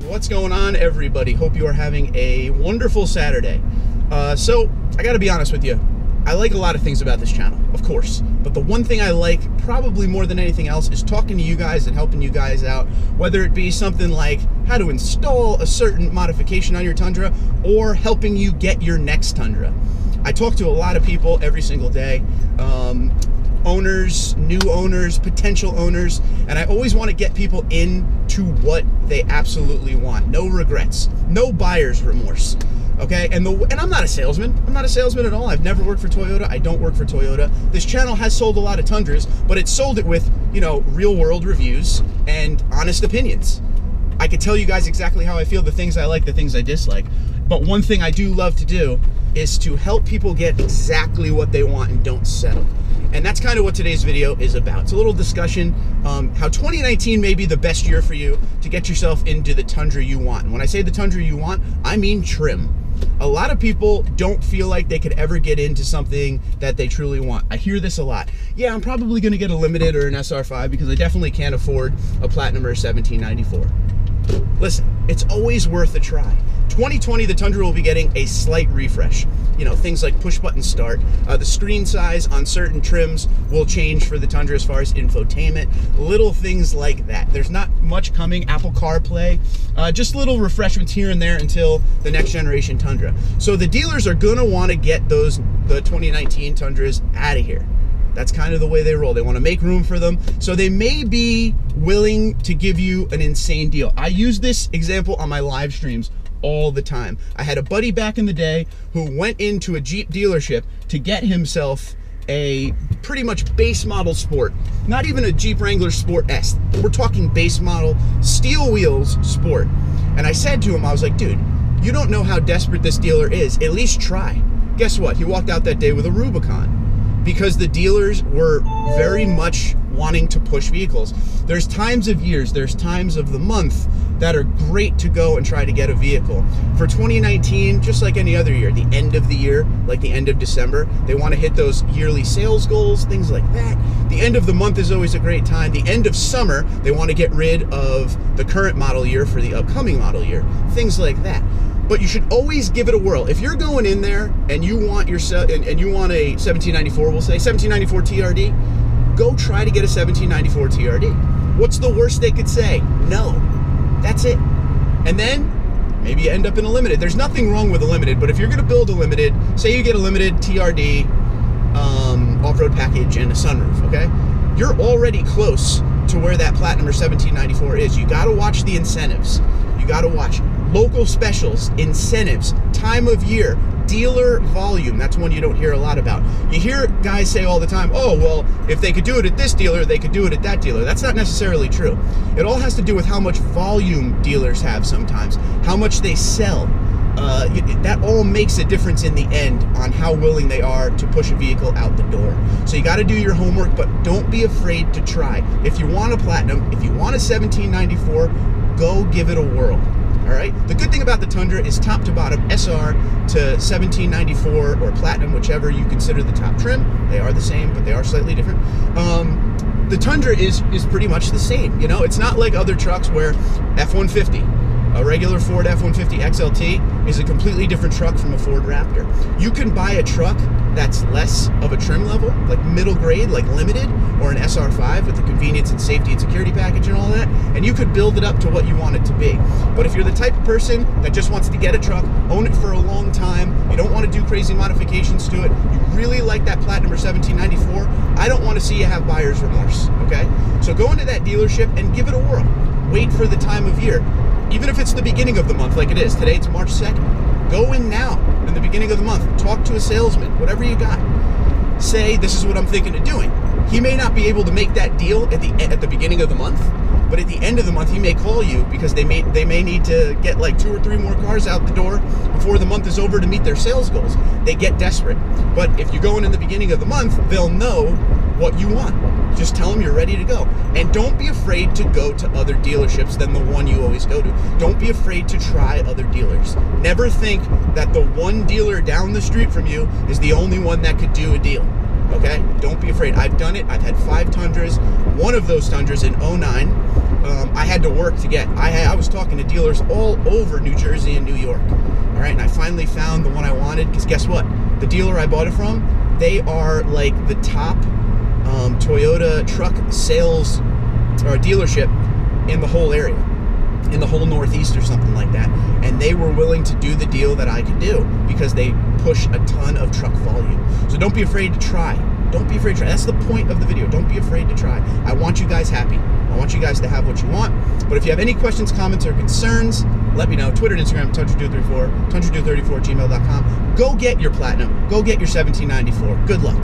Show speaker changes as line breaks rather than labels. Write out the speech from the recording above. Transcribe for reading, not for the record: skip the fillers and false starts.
What's going on, everybody? Hope you are having a wonderful Saturday. So I gotta be honest with you, I like a lot of things about this channel, of course, but the one thing I like probably more than anything else is talking to you guys and helping you guys out, whether it be something like how to install a certain modification on your Tundra or helping you get your next Tundra. I talk to a lot of people every single day, owners, new owners, potential owners, and I always want to get people into what they absolutely want. No regrets, no buyer's remorse. Okay, and I'm not a salesman. I'm not a salesman at all. I've never worked for Toyota. I don't work for Toyota. This channel has sold a lot of Tundras, but it sold it with, you know, real world reviews and honest opinions. I could tell you guys exactly how I feel, the things I like, the things I dislike. But one thing I do love to do is to help people get exactly what they want and don't settle. And that's kind of what today's video is about. It's a little discussion, how 2019 may be the best year for you to get yourself into the Tundra you want. And when I say the Tundra you want, I mean trim. A lot of people don't feel like they could ever get into something that they truly want. I hear this a lot. Yeah, I'm probably gonna get a Limited or an SR5 because I definitely can't afford a Platinum or a 1794. Listen, it's always worth a try. 2020, the Tundra will be getting a slight refresh. You know, things like push button start. The screen size on certain trims will change for the Tundra as far as infotainment. Little things like that. There's not much coming. Apple CarPlay. Just little refreshments here and there until the next generation Tundra. So the dealers are gonna want to get the 2019 Tundras out of here. That's kind of the way they roll. They want to make room for them. So they may be willing to give you an insane deal. I use this example on my live streams all the time. I had a buddy back in the day who went into a Jeep dealership to get himself a pretty much base model Sport. Not even a Jeep Wrangler Sport S. We're talking base model, steel wheels Sport. And I said to him, I was like, dude, you don't know how desperate this dealer is. At least try. Guess what? He walked out that day with a Rubicon, because the dealers were very much wanting to push vehicles. There's times of years, there's times of the month that are great to go and try to get a vehicle. For 2019, just like any other year, the end of the year, like the end of December, they want to hit those yearly sales goals, things like that. The end of the month is always a great time. The end of summer, they want to get rid of the current model year for the upcoming model year, things like that. But you should always give it a whirl. If you're going in there and you want and you want a 1794, we'll say 1794 TRD, go try to get a 1794 TRD. What's the worst they could say? No. That's it. And then maybe you end up in a Limited. There's nothing wrong with a Limited, but if you're going to build a Limited, say you get a Limited TRD off-road package and a sunroof, okay? You're already close to where that Platinum or 1794 is. You got to watch the incentives. You got to watch local specials, incentives, time of year, dealer volume. That's one you don't hear a lot about. You hear guys say all the time, oh, well, if they could do it at this dealer, they could do it at that dealer. That's not necessarily true. It all has to do with how much volume dealers have sometimes, how much they sell. That all makes a difference in the end on how willing they are to push a vehicle out the door. So you got to do your homework, but don't be afraid to try. If you want a Platinum, if you want a 1794, go give it a whirl. All right. The good thing about the Tundra is top to bottom, SR to 1794 or Platinum, whichever you consider the top trim. They are the same, but they are slightly different. The Tundra is pretty much the same. You know, it's not like other trucks where F-150, a regular Ford F-150 XLT is a completely different truck from a Ford Raptor. You can buy a truck that's less of a trim level, like middle grade, like Limited, or an SR5 with the convenience and safety and security package and all that, and you could build it up to what you want it to be. But if you're the type of person that just wants to get a truck, own it for a long time, you don't want to do crazy modifications to it, you really like that Platinum or 1794, I don't want to see you have buyer's remorse, okay? So go into that dealership and give it a whirl. Wait for the time of year. Even if it's the beginning of the month like it is, today it's March 2nd, go in now in the beginning of the month, talk to a salesman, whatever you got. Say, this is what I'm thinking of doing. He may not be able to make that deal at the beginning of the month, but at the end of the month he may call you because they may need to get like 2 or 3 more cars out the door before the month is over to meet their sales goals. They get desperate. But if you go in the beginning of the month, they'll know what you want. Just tell them you're ready to go. And don't be afraid to go to other dealerships than the one you always go to. Don't be afraid to try other dealers. Never think that the one dealer down the street from you is the only one that could do a deal. Okay? Don't be afraid. I've done it. I've had 5 Tundras. One of those Tundras in 09 I had to work to get. I was talking to dealers all over New Jersey and New York. All right, and I finally found the one I wanted, because guess what? The dealer I bought it from, they are like the top Toyota truck sales or dealership in the whole area, in the whole Northeast or something like that. And they were willing to do the deal that I could do because they push a ton of truck volume. So don't be afraid to try. Don't be afraid to try. That's the point of the video. Don't be afraid to try. I want you guys happy. I want you guys to have what you want. But if you have any questions, comments, or concerns, let me know. Twitter and Instagram, Tundra234, Tundra234@gmail.com. Go get your Platinum. Go get your 1794. Good luck.